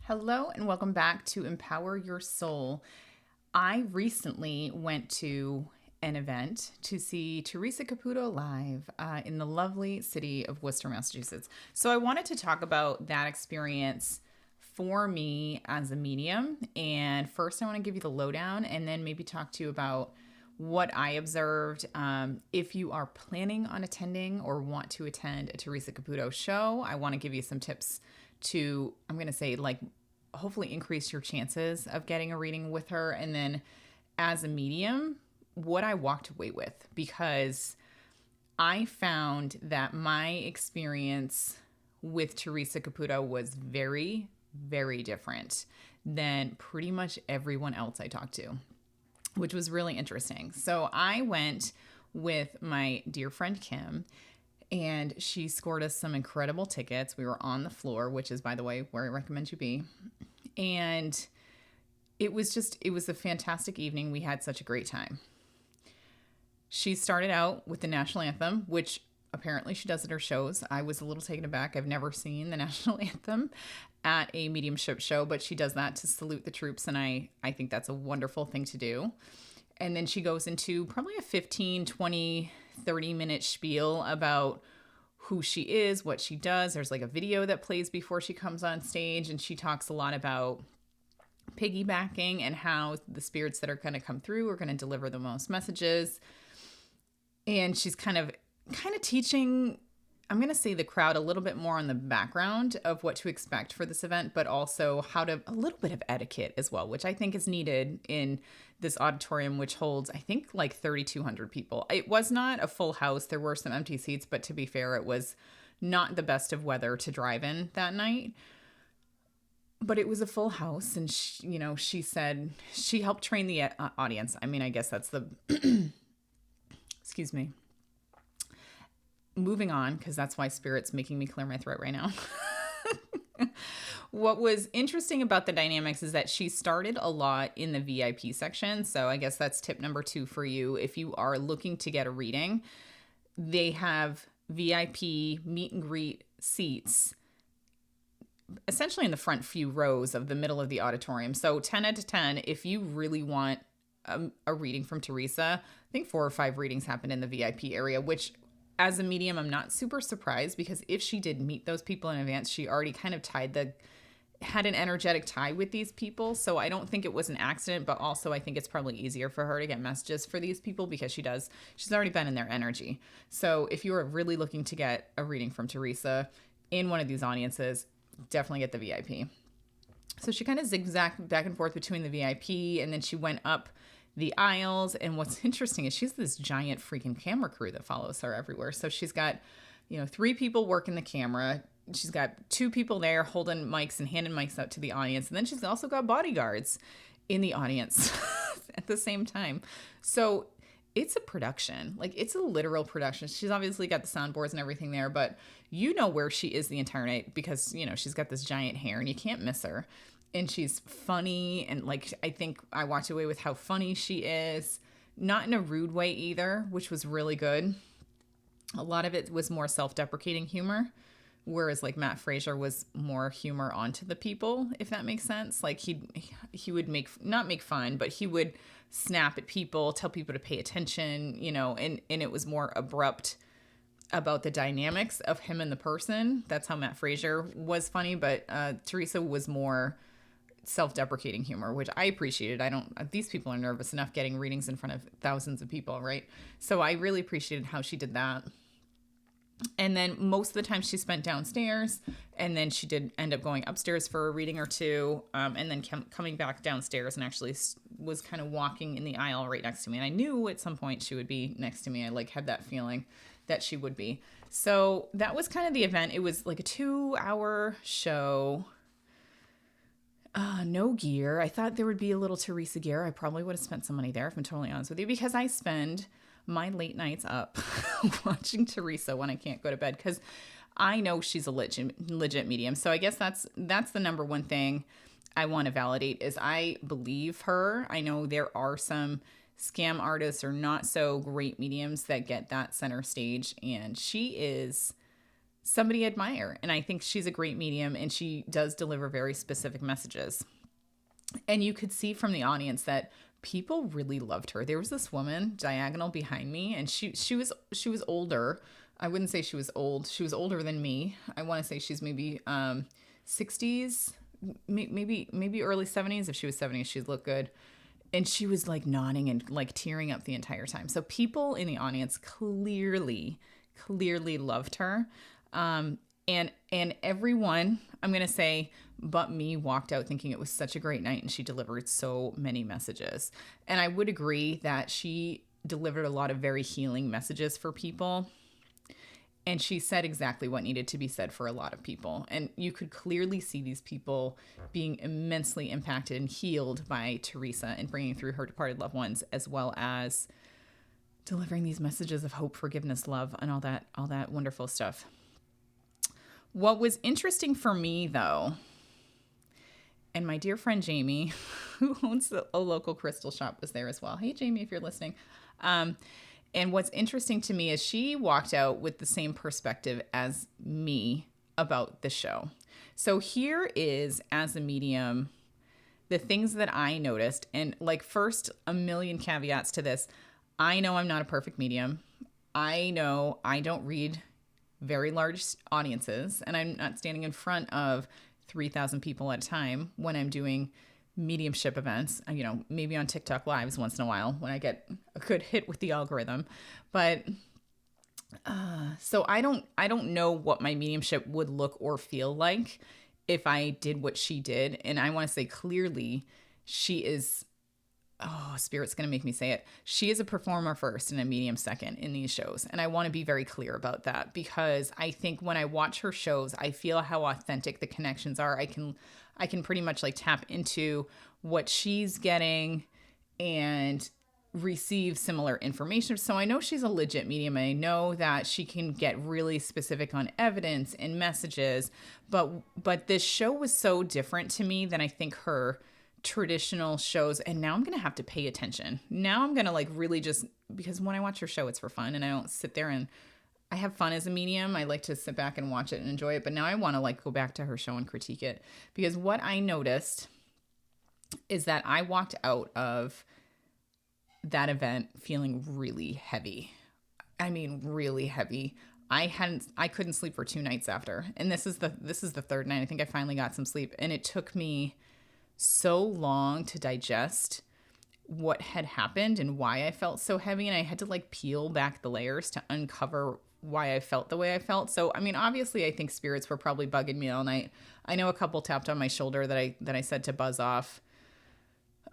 Hello and welcome back to Empower Your Soul. I recently went to an event to see Teresa Caputo live in the lovely city of Worcester, Massachusetts. So I wanted to talk about that experience for me as a medium. And first, I want to give you the lowdown and then maybe talk to you about what I observed. If you are planning on attending or want to attend a Teresa Caputo show, I want to give you some tips to, I'm going to say, like, hopefully increase your chances of getting a reading with her. And then as a medium, what I walked away with, because I found that my experience with Teresa Caputo was very, very different than pretty much everyone else I talked to, which was really interesting. So I went with my dear friend Kim, and she scored us some incredible tickets. We were on the floor, which is, by the way, where I recommend you be. And it was a fantastic evening. We had such a great time. She started out with the national anthem, which apparently she does at her shows. I was a little taken aback. I've never seen the national anthem at a mediumship show, but she does that to salute the troops. And I think that's a wonderful thing to do. And then she goes into probably a 15, 20, 30-minute spiel about who she is, what she does. There's like a video that plays before she comes on stage, and she talks a lot about piggybacking and how the spirits that are going to come through are going to deliver the most messages. And she's kind of teaching, I'm going to say, the crowd a little bit more on the background of what to expect for this event, but also a little bit of etiquette as well, which I think is needed in this auditorium, which holds, I think, like 3,200 people. It was not a full house. There were some empty seats, but to be fair, it was not the best of weather to drive in that night. But it was a full house, and she said she helped train the audience. I mean, I guess that's the, excuse me. Moving on, because that's why Spirit's making me clear my throat right now. What was interesting about the dynamics is that she started a lot in the VIP section. So I guess that's tip number 2 for you. If you are looking to get a reading, they have VIP meet and greet seats essentially in the front few rows of the middle of the auditorium. So 10 out of 10, if you really want a reading from Teresa, I think 4 or 5 readings happened in the VIP area, which as a medium, I'm not super surprised, because if she did meet those people in advance, she already kind of had an energetic tie with these people. So I don't think it was an accident, but also I think it's probably easier for her to get messages for these people because she's already been in their energy. So if you are really looking to get a reading from Teresa in one of these audiences, definitely get the VIP. So she kind of zigzagged back and forth between the VIP, and then she went up the aisles. And what's interesting is she's this giant freaking camera crew that follows her everywhere. So she's got, 3 people working the camera. She's got 2 people there holding mics and handing mics out to the audience. And then she's also got bodyguards in the audience at the same time. So it's a production. Like, it's a literal production. She's obviously got the soundboards and everything there, but where she is the entire night, because, she's got this giant hair and you can't miss her. And she's funny, and I think I walked away with how funny she is, not in a rude way either, which was really good. A lot of it was more self-deprecating humor, whereas Matt Fraser was more humor onto the people, if that makes sense. Like he would not make fun, but he would snap at people, tell people to pay attention, and it was more abrupt about the dynamics of him and the person. That's how Matt Fraser was funny, but Teresa was more self-deprecating humor, which I appreciated. These people are nervous enough getting readings in front of thousands of people, right? So I really appreciated how she did that. And then most of the time she spent downstairs, and then she did end up going upstairs for a reading or 2, and then coming back downstairs, and actually was kind of walking in the aisle right next to me. And I knew at some point she would be next to me. I had that feeling that she would be. So that was kind of the event. It was like a 2-hour show. No gear. I thought there would be a little Teresa gear. I probably would have spent some money there, if I'm totally honest with you, because I spend my late nights up watching Teresa when I can't go to bed, because I know she's a legit medium. So I guess that's the number one thing I want to validate is I believe her. I know there are some scam artists or not so great mediums that get that center stage, and she is somebody I admire. And I think she's a great medium, and she does deliver very specific messages. And you could see from the audience that people really loved her. There was this woman diagonal behind me, and she was older. I wouldn't say she was old. She was older than me. I want to say she's maybe 60s, maybe early 70s. If she was 70s, she'd look good. And she was like nodding and like tearing up the entire time. So people in the audience clearly loved her. And everyone, I'm going to say, but me, walked out thinking it was such a great night, and she delivered so many messages. And I would agree that she delivered a lot of very healing messages for people. And she said exactly what needed to be said for a lot of people. And you could clearly see these people being immensely impacted and healed by Teresa and bringing through her departed loved ones, as well as delivering these messages of hope, forgiveness, love, and all that wonderful stuff. What was interesting for me, though, and my dear friend Jamie, who owns a local crystal shop, was there as well. Hey, Jamie, if you're listening. And what's interesting to me is she walked out with the same perspective as me about the show. So here is, as a medium, the things that I noticed. And like, first, a million caveats to this. I know I'm not a perfect medium. I know I don't read very large audiences, and I'm not standing in front of 3,000 people at a time when I'm doing mediumship events, maybe on TikTok lives once in a while when I get a good hit with the algorithm. But so I don't know what my mediumship would look or feel like if I did what she did. And I want to say clearly, she is, Spirit's going to make me say it. She is a performer first and a medium second in these shows. And I want to be very clear about that, because I think when I watch her shows, I feel how authentic the connections are. I can pretty much like tap into what she's getting and receive similar information. So I know she's a legit medium. I know that she can get really specific on evidence and messages, but this show was so different to me than I think her traditional shows. And now I'm going to have to pay attention. Now I'm going to like really just, because when I watch her show, it's for fun, and I don't sit there and I have fun as a medium. I like to sit back and watch it and enjoy it. But now I want to like go back to her show and critique it, because what I noticed is that I walked out of that event feeling really heavy. I mean, really heavy. I couldn't sleep for 2 nights after. And this is the third night. I think I finally got some sleep, and it took me so long to digest what had happened and why I felt so heavy. And I had to like peel back the layers to uncover why I felt the way I felt. So, I mean, obviously I think spirits were probably bugging me all night. I know a couple tapped on my shoulder that I said to buzz off.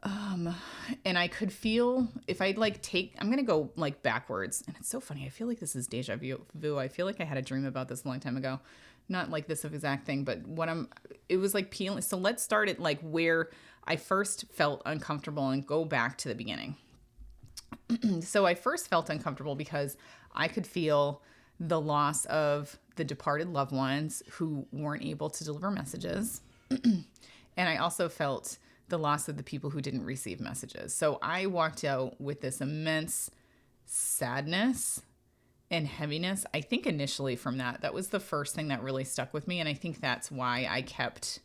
And I could feel if I'd like I'm going to go like backwards. And it's so funny. I feel like this is deja vu. I feel like I had a dream about this a long time ago. Not like this exact thing, but it was like peeling. So let's start at like where I first felt uncomfortable and go back to the beginning. So I first felt uncomfortable because I could feel the loss of the departed loved ones who weren't able to deliver messages. And I also felt the loss of the people who didn't receive messages. So I walked out with this immense sadness and heaviness. I think initially from that was the first thing that really stuck with me. And I think that's why I kept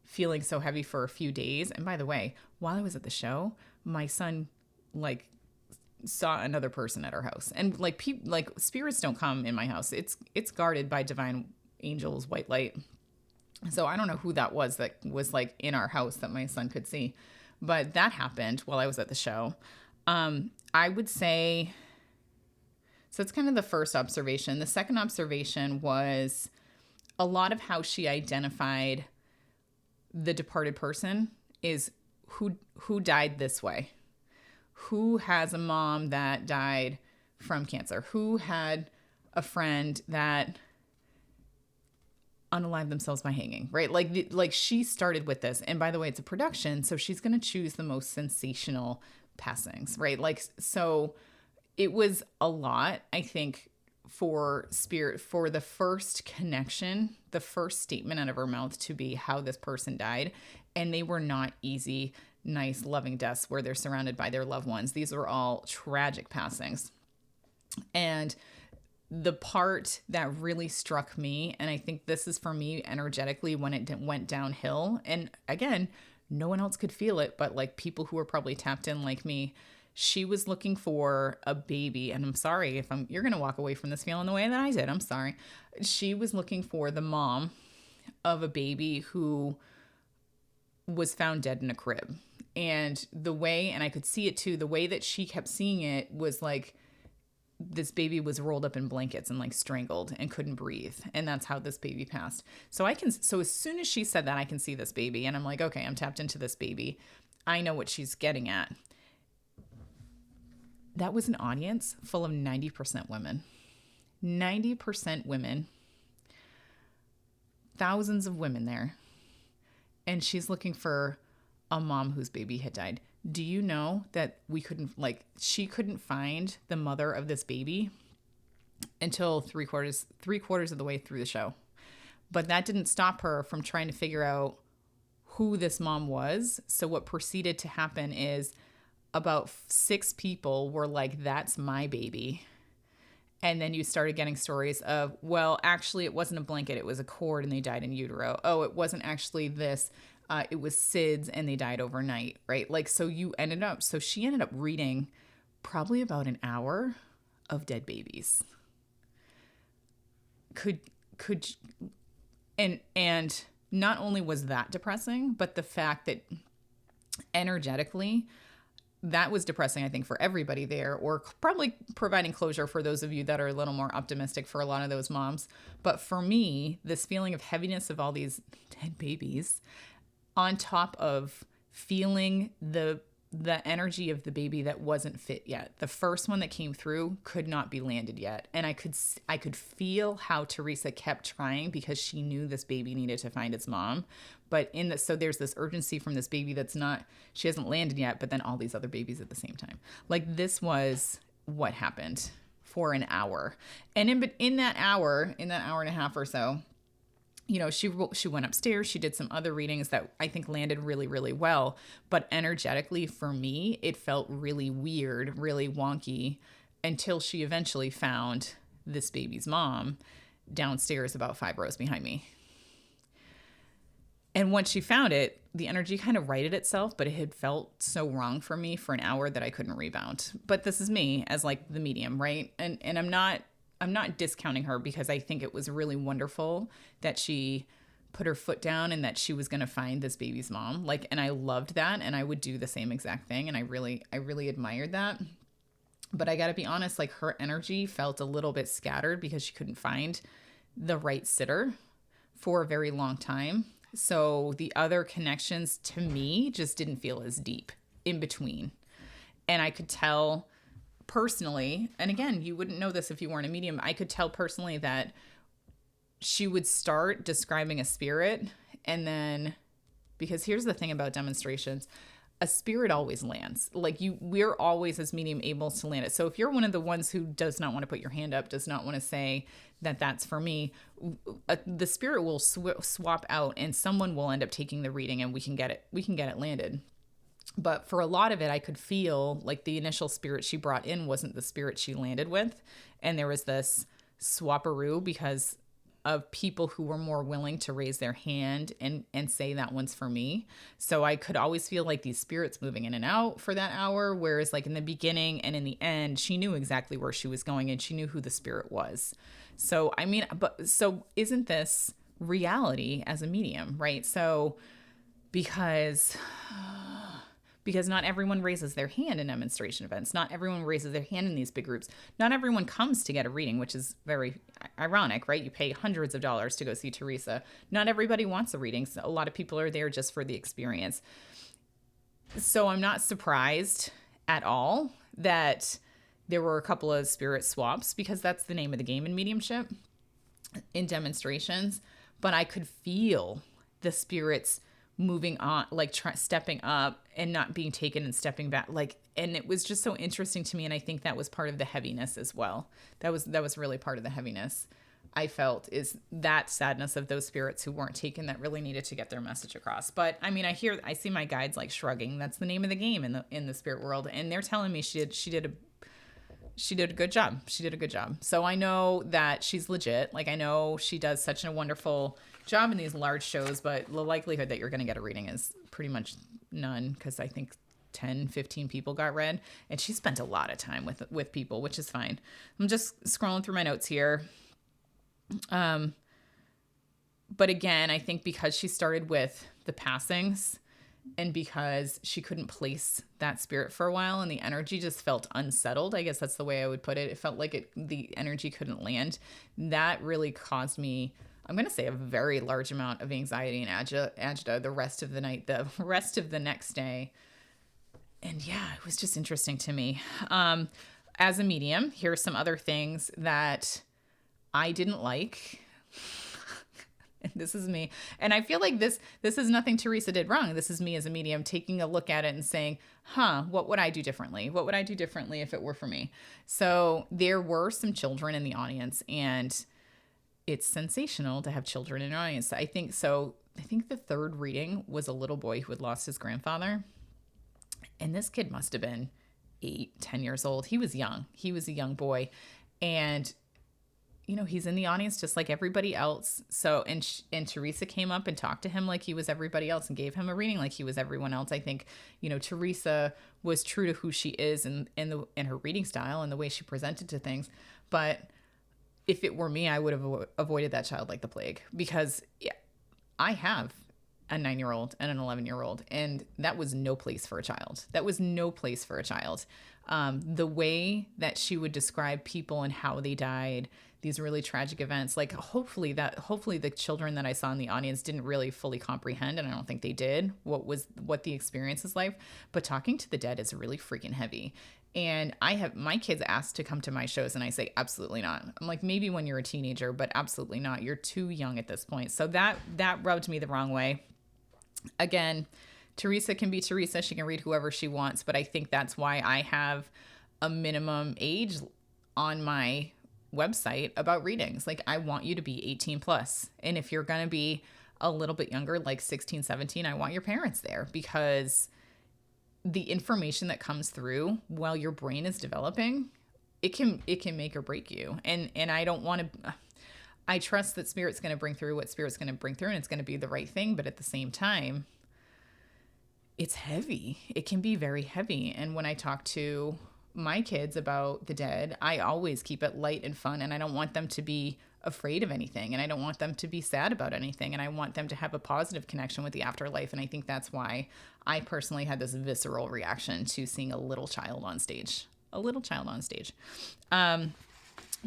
feeling so heavy for a few days. And by the way, while I was at the show, my son like saw another person at our house, and like spirits don't come in my house. It's guarded by divine angels, white light. So I don't know who that was like in our house that my son could see, but that happened while I was at the show. I would say, so it's kind of the first observation. The second observation was a lot of how she identified the departed person is who died this way, who has a mom that died from cancer, who had a friend that unalived themselves by hanging, right? Like she started with this. And by the way, it's a production, so she's going to choose the most sensational passings, right? Like, so it was a lot, I think, for spirit, for the first connection, the first statement out of her mouth to be how this person died. And they were not easy, nice, loving deaths where they're surrounded by their loved ones. These were all tragic passings. And the part that really struck me, and I think this is for me energetically when it went downhill, and again, no one else could feel it, but like people who are probably tapped in like me, she was looking for a baby. And I'm sorry if you're going to walk away from this feeling the way that I did. I'm sorry. She was looking for the mom of a baby who was found dead in a crib. And the way, and I could see it too, the way that she kept seeing it was like this baby was rolled up in blankets and like strangled and couldn't breathe. And that's how this baby passed. So as soon as she said that, I can see this baby and I'm like, okay, I'm tapped into this baby. I know what she's getting at. That was an audience full of 90% women. 90% women. Thousands of women there. And she's looking for a mom whose baby had died. Do you know that she couldn't find the mother of this baby until three quarters of the way through the show. But that didn't stop her from trying to figure out who this mom was. So what proceeded to happen is about 6 people were like, that's my baby. And then you started getting stories of, well, actually, it wasn't a blanket. It was a cord and they died in utero. Oh, it wasn't actually this. It was SIDS and they died overnight, right? Like, so she ended up reading probably about an hour of dead babies. And not only was that depressing, but the fact that energetically, that was depressing, I think, for everybody there, or probably providing closure for those of you that are a little more optimistic for a lot of those moms. But for me, this feeling of heaviness of all these dead babies, on top of feeling the energy of the baby that wasn't fit yet. The first one that came through could not be landed yet. And I could feel how Teresa kept trying because she knew this baby needed to find its mom. But so there's this urgency from this baby she hasn't landed yet, but then all these other babies at the same time. Like, this was what happened for an hour. And in that hour and a half or so, you know, she went upstairs. She did some other readings that I think landed really, really well. But energetically, for me, it felt really weird, really wonky, until she eventually found this baby's mom downstairs about 5 rows behind me. And once she found it, the energy kind of righted itself, but it had felt so wrong for me for an hour that I couldn't rebound. But this is me as like the medium, right? And I'm not discounting her, because I think it was really wonderful that she put her foot down and that she was going to find this baby's mom. Like, and I loved that. And I would do the same exact thing. And I really admired that. But I got to be honest, like, her energy felt a little bit scattered because she couldn't find the right sitter for a very long time. So the other connections to me just didn't feel as deep in between. And I could tell personally, and again, you wouldn't know this if you weren't a medium, I could tell personally that she would start describing a spirit, and then, because here's the thing about demonstrations, a spirit always lands. Like, we're always as medium able to land it. So if you're one of the ones who does not want to put your hand up, does not want to say that that's for me, the spirit will swap out and someone will end up taking the reading and we can get it landed. But for a lot of it, I could feel like the initial spirit she brought in wasn't the spirit she landed with. And there was this swaparoo because of people who were more willing to raise their hand and say that one's for me. So I could always feel like these spirits moving in and out for that hour. Whereas like in the beginning and in the end, she knew exactly where she was going and she knew who the spirit was. So, I mean, so isn't this reality as a medium, right? So because not everyone raises their hand in demonstration events. Not everyone raises their hand in these big groups. Not everyone comes to get a reading, which is very ironic, right? You pay hundreds of dollars to go see Teresa. Not everybody wants a reading. So a lot of people are there just for the experience. So I'm not surprised at all that there were a couple of spirit swaps, because that's the name of the game in mediumship, in demonstrations. But I could feel the spirits moving on, like stepping up and not being taken and stepping back, like, and it was just so interesting to me. And I think that was part of the heaviness as well. That was really part of the heaviness I felt, is that sadness of those spirits who weren't taken, that really needed to get their message across. But I mean, I see my guides like shrugging. That's the name of the game in the spirit world, and they're telling me she did she did a good job. She did a good job. So I know that she's legit. Like, I know she does such a wonderful job in these large shows, but the likelihood that you're going to get a reading is pretty much none, because I think 10, 15 people got read, and she spent a lot of time with people, which is fine. I'm just scrolling through my notes here. But again, I think because she started with the passings, and because she couldn't place that spirit for a while, and the energy just felt unsettled, I guess that's the way I would put it. It felt like the energy couldn't land. That really caused me, I'm going to say, a very large amount of anxiety and agita the rest of the night, the rest of the next day. And yeah, it was just interesting to me. As a medium, here are some other things that I didn't like. This is me. And I feel like this is nothing Teresa did wrong. This is me as a medium taking a look at it and saying, what would I do differently? What would I do differently if it were for me? So there were some children in the audience, and it's sensational to have children in an audience. I think the third reading was a little boy who had lost his grandfather. And this kid must have been 8, 10 years old. He was young. He was a young boy. And he's in the audience just like everybody else. So, and Teresa came up and talked to him like he was everybody else and gave him a reading like he was everyone else. I think, Teresa was true to who she is in her reading style and the way she presented to things. But if it were me, I would have avoided that child like the plague, because I have a 9-year-old and an 11-year-old, and that was no place for a child. That was no place for a child. The way that she would describe people and how they died, these really tragic events, like hopefully the children that I saw in the audience didn't really fully comprehend, and I don't think they did, what the experience is like. But talking to the dead is really freaking heavy. And I have my kids asked to come to my shows, and I say, absolutely not. I'm like, maybe when you're a teenager, but absolutely not. You're too young at this point. So that rubbed me the wrong way. Again, Teresa can be Teresa. She can read whoever she wants, but I think that's why I have a minimum age on my website about readings. Like, I want you to be 18 plus. And if you're going to be a little bit younger, like 16, 17, I want your parents there, because the information that comes through while your brain is developing, it can make or break you. And I don't want to, I trust that Spirit's going to bring through what Spirit's going to bring through, and it's going to be the right thing. But at the same time, it's heavy. It can be very heavy. And when I talk to my kids about the dead, I always keep it light and fun. And I don't want them to be afraid of anything. And I don't want them to be sad about anything. And I want them to have a positive connection with the afterlife. And I think that's why I personally had this visceral reaction to seeing a little child on stage.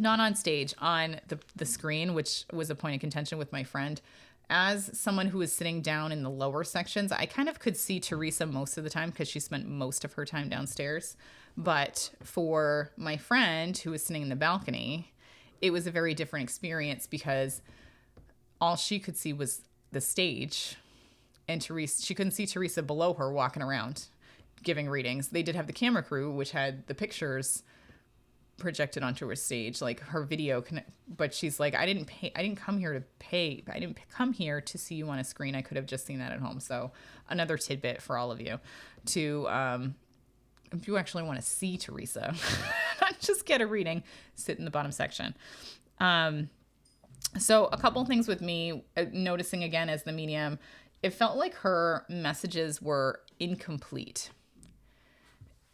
Not on stage, on the screen, which was a point of contention with my friend. As someone who was sitting down in the lower sections, I kind of could see Teresa most of the time because she spent most of her time downstairs. But for my friend who was sitting in the balcony, it was a very different experience, because all she could see was the stage, and she couldn't see Teresa below her walking around giving readings. They did have the camera crew, which had the pictures projected onto her stage, like her video but she's like, I didn't come here to pay. I didn't come here to see you on a screen. I could have just seen that at home. So another tidbit for all of you to, if you actually want to see Teresa, not just get a reading, sit in the bottom section. So a couple things with me noticing again as the medium, it felt like her messages were incomplete.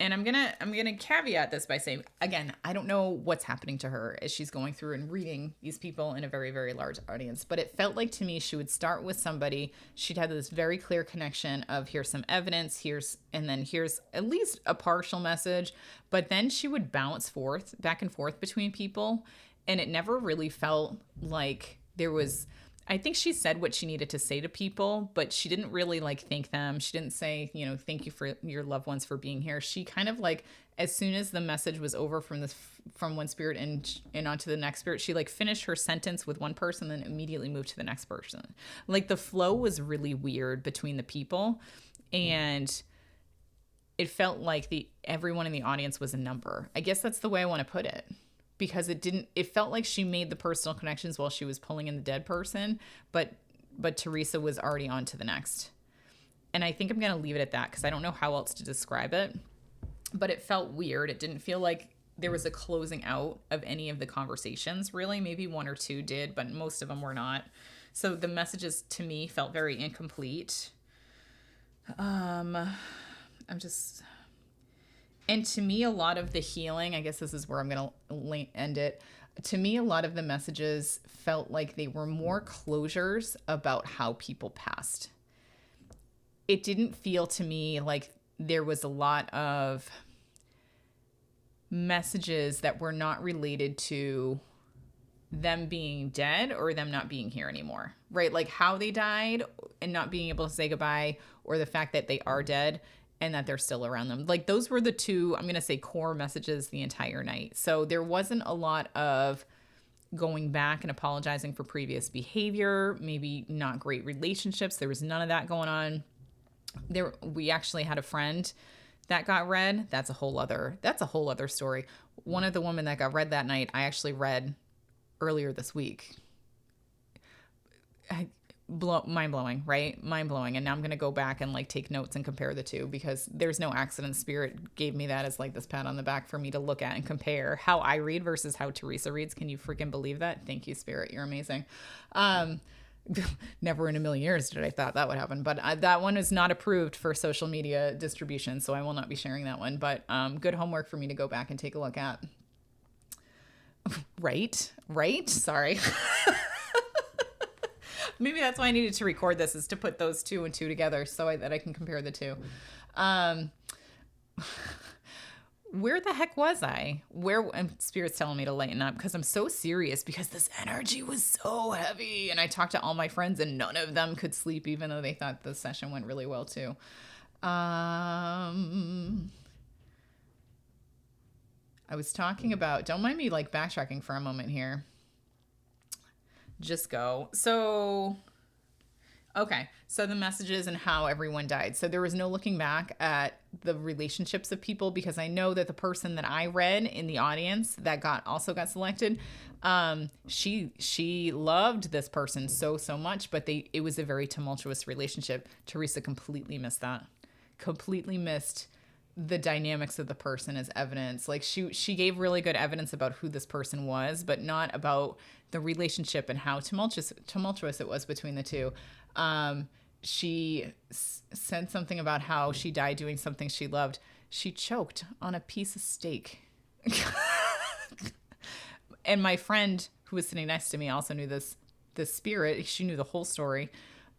And I'm gonna caveat this by saying, again, I don't know what's happening to her as she's going through and reading these people in a very, very large audience. But it felt like to me she would start with somebody. She'd have this very clear connection of, here's some evidence, here's at least a partial message. But then she would bounce back and forth between people. And it never really felt like there was, I think she said what she needed to say to people, but she didn't really thank them. She didn't say, thank you for your loved ones for being here. She kind of as soon as the message was over from one spirit and onto the next spirit, she finished her sentence with one person, then immediately moved to the next person. The flow was really weird between the people, and it felt like everyone in the audience was a number. I guess that's the way I want to put it. Because it felt like she made the personal connections while she was pulling in the dead person, but Teresa was already on to the next. And I think I'm going to leave it at that, because I don't know how else to describe it, but it felt weird. It didn't feel like there was a closing out of any of the conversations, really. Maybe one or two did, but most of them were not. So the messages to me felt very incomplete. I'm just, and to me, a lot of the healing, I guess this is where I'm going to end it. To me, a lot of the messages felt like they were more closures about how people passed. It didn't feel to me like there was a lot of messages that were not related to them being dead or them not being here anymore, right? Like how they died and not being able to say goodbye, or the fact that they are dead and that they're still around them. Like those were the two, I'm going to say, core messages the entire night. So there wasn't a lot of going back and apologizing for previous behavior, maybe not great relationships. There was none of that going on. We actually had a friend that got read. That's a whole other story. One of the women that got read that night, I actually read earlier this week. Mind blowing, right? Mind blowing. And now I'm going to go back and like take notes and compare the two, because there's no accident. Spirit gave me that as like this pat on the back for me to look at and compare how I read versus how Teresa reads. Can you freaking believe that? Thank you, Spirit. You're amazing. Never in a million years did I thought that would happen, but that one is not approved for social media distribution, so I will not be sharing that one. But good homework for me to go back and take a look at. Right? Sorry. Maybe that's why I needed to record this, is to put those two and two together so that I can compare the two. Where the heck was I? Spirit's telling me to lighten up because I'm so serious, because this energy was so heavy. And I talked to all my friends and none of them could sleep, even though they thought the session went really well too. I was talking about, don't mind me like backtracking for a moment here. Just go. So the messages and how everyone died. So there was no looking back at the relationships of people, because I know that the person that I read in the audience that also got selected, she loved this person so much, but it was a very tumultuous relationship. Teresa completely missed that. Completely missed the dynamics of the person as evidence. Like she gave really good evidence about who this person was, but not about the relationship and how tumultuous it was between the two. She said something about how she died doing something she loved. She choked on a piece of steak. And my friend who was sitting next to me also knew this spirit. She knew the whole story.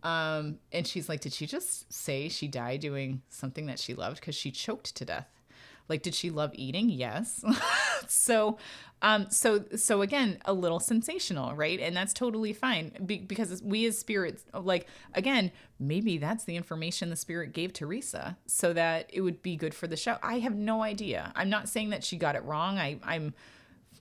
And she's like, did she just say she died doing something that she loved? Because she choked to death. Like, did she love eating? Yes. So again, a little sensational, right? And that's totally fine, because we as spirits, like, again, maybe that's the information the spirit gave Teresa so that it would be good for the show. I have no idea. I'm not saying that she got it wrong.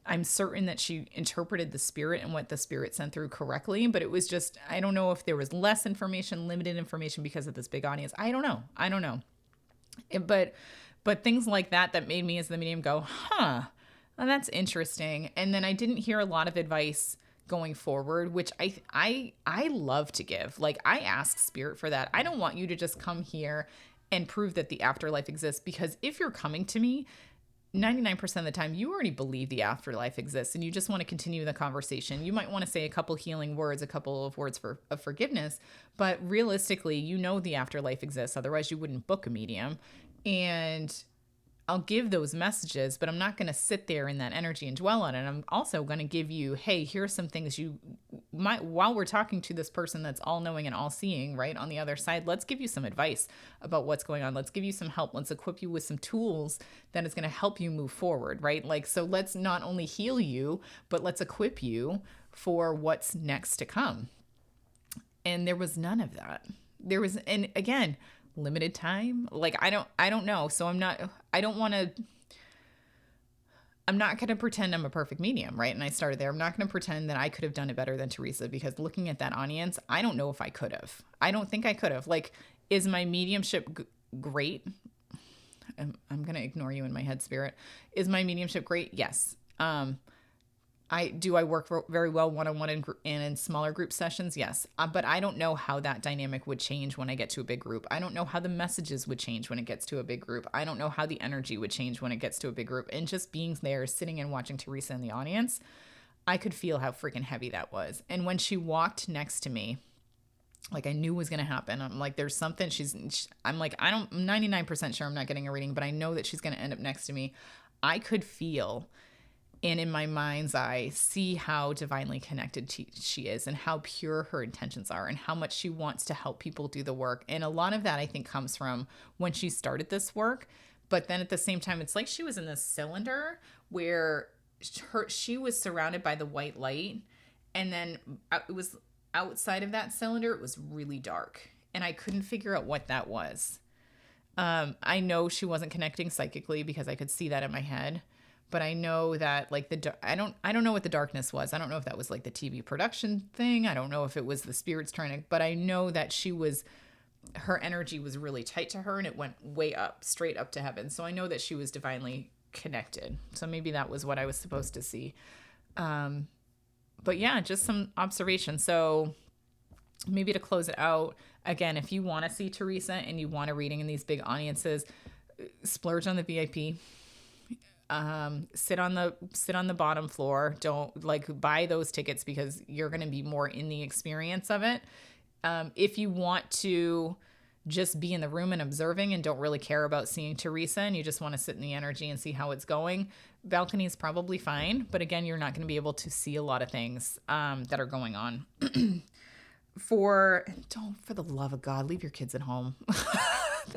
I'm certain that she interpreted the spirit and what the spirit sent through correctly, but it was just, I don't know if there was less information, limited information because of this big audience. I don't know. But things like that made me as the medium go, well, that's interesting. And then I didn't hear a lot of advice going forward, which I love to give. Like, I ask spirit for that. I don't want you to just come here and prove that the afterlife exists, because if you're coming to me, 99% of the time, you already believe the afterlife exists and you just want to continue the conversation. You might want to say a couple healing words, a couple of words of forgiveness, but realistically, you know the afterlife exists. Otherwise, you wouldn't book a medium. And I'll give those messages, but I'm not going to sit there in that energy and dwell on it. I'm also going to give you, hey, here's some things you might, while we're talking to this person that's all knowing and all seeing, right, on the other side, let's give you some advice about what's going on. Let's give you some help. Let's equip you with some tools that is going to help you move forward, right? Like, so let's not only heal you, but let's equip you for what's next to come. And there was none of that. And again, limited time. Like, I don't know. So I'm not going to pretend I'm a perfect medium, right? And I started there. I'm not going to pretend that I could have done it better than Teresa, because looking at that audience, I don't know if I could have. I don't think I could have. Like, is my mediumship great? I'm going to ignore you in my head, spirit. Is my mediumship great? Yes. I I work very well one-on-one and in smaller group sessions? Yes. But I don't know how that dynamic would change when I get to a big group. I don't know how the messages would change when it gets to a big group. I don't know how the energy would change when it gets to a big group. And just being there, sitting and watching Teresa in the audience, I could feel how freaking heavy that was. And when she walked next to me, like I knew was going to happen. I'm like, there's something I'm like, I'm 99% sure I'm not getting a reading, but I know that she's going to end up next to me. I could feel, and in my mind's eye, see how divinely connected she is and how pure her intentions are and how much she wants to help people do the work. And a lot of that I think comes from when she started this work. But then at the same time, it's like she was in this cylinder where she was surrounded by the white light. And then it was outside of that cylinder, it was really dark. And I couldn't figure out what that was. I know she wasn't connecting psychically because I could see that in my head. But I know that like I don't know what the darkness was. I don't know if that was like the TV production thing. I don't know if it was the spirits trying to, but I know that her energy was really tight to her and it went way up, straight up to heaven. So I know that she was divinely connected. So maybe that was what I was supposed to see. But yeah, just some observation. So maybe to close it out, again, if you want to see Teresa and you want a reading in these big audiences, splurge on the VIP. Sit on the bottom floor. Don't like buy those tickets because you're going to be more in the experience of it. If you want to just be in the room and observing and don't really care about seeing Teresa and you just want to sit in the energy and see how it's going, balcony is probably fine. But again, you're not going to be able to see a lot of things that are going on. For the love of God, leave your kids at home.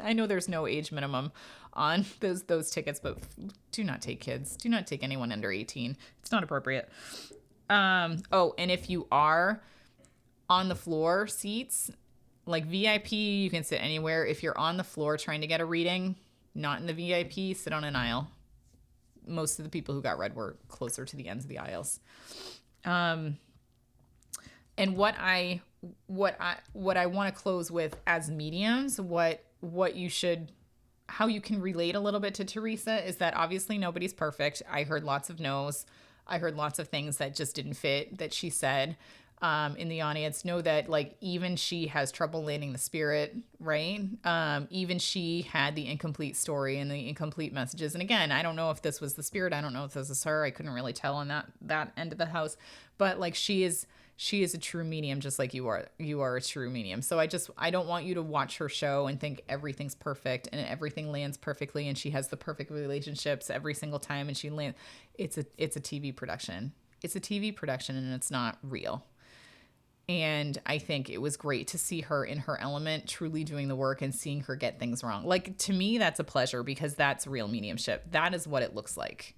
I know there's no age minimum on those tickets, but do not take kids. Do not take anyone under 18. It's not appropriate. And if you are on the floor seats, like VIP, you can sit anywhere. If you're on the floor trying to get a reading, not in the VIP, sit on an aisle. Most of the people who got read were closer to the ends of the aisles. And what I want to close with as mediums, how you can relate a little bit to Teresa is that obviously nobody's perfect. I heard lots of no's. I heard lots of things that just didn't fit that she said. In the audience, know that like even she has trouble landing the spirit, right? Even she had the incomplete story and the incomplete messages. And again, I don't know if this was the spirit. I don't know if this is her. I couldn't really tell on that end of the house. But like she is a true medium, just like you are. You are a true medium. So I don't want you to watch her show and think everything's perfect and everything lands perfectly and she has the perfect relationships every single time and she lands. It's a TV production. It's a TV production and it's not real. And I think it was great to see her in her element, truly doing the work and seeing her get things wrong. Like, to me, that's a pleasure because that's real mediumship. That is what it looks like.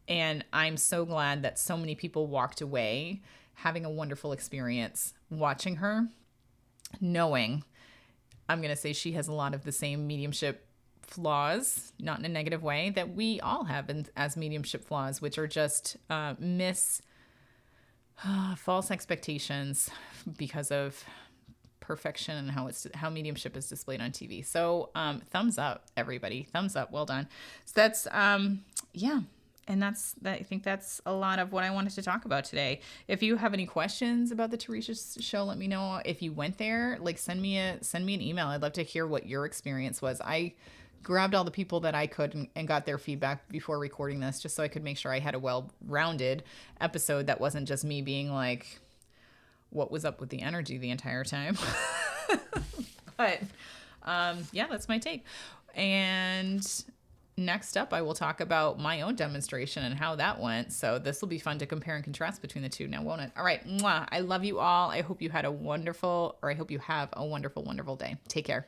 And I'm so glad that so many people walked away having a wonderful experience watching her, knowing, I'm going to say she has a lot of the same mediumship flaws, not in a negative way, that we all have as mediumship flaws, which are just false expectations because of perfection and how mediumship is displayed on TV. So thumbs up, everybody. Thumbs up. Well done. So that's yeah. And I think that's a lot of what I wanted to talk about today. If you have any questions about the Teresa show, let me know. If you went there, like send me an email. I'd love to hear what your experience was. I grabbed all the people that I could and got their feedback before recording this, just so I could make sure I had a well-rounded episode that wasn't just me being like, what was up with the energy the entire time? But yeah, that's my take. And next up, I will talk about my own demonstration and how that went. So this will be fun to compare and contrast between the two now, won't it? All right. Mwah. I love you all. I hope you have a wonderful, wonderful day. Take care.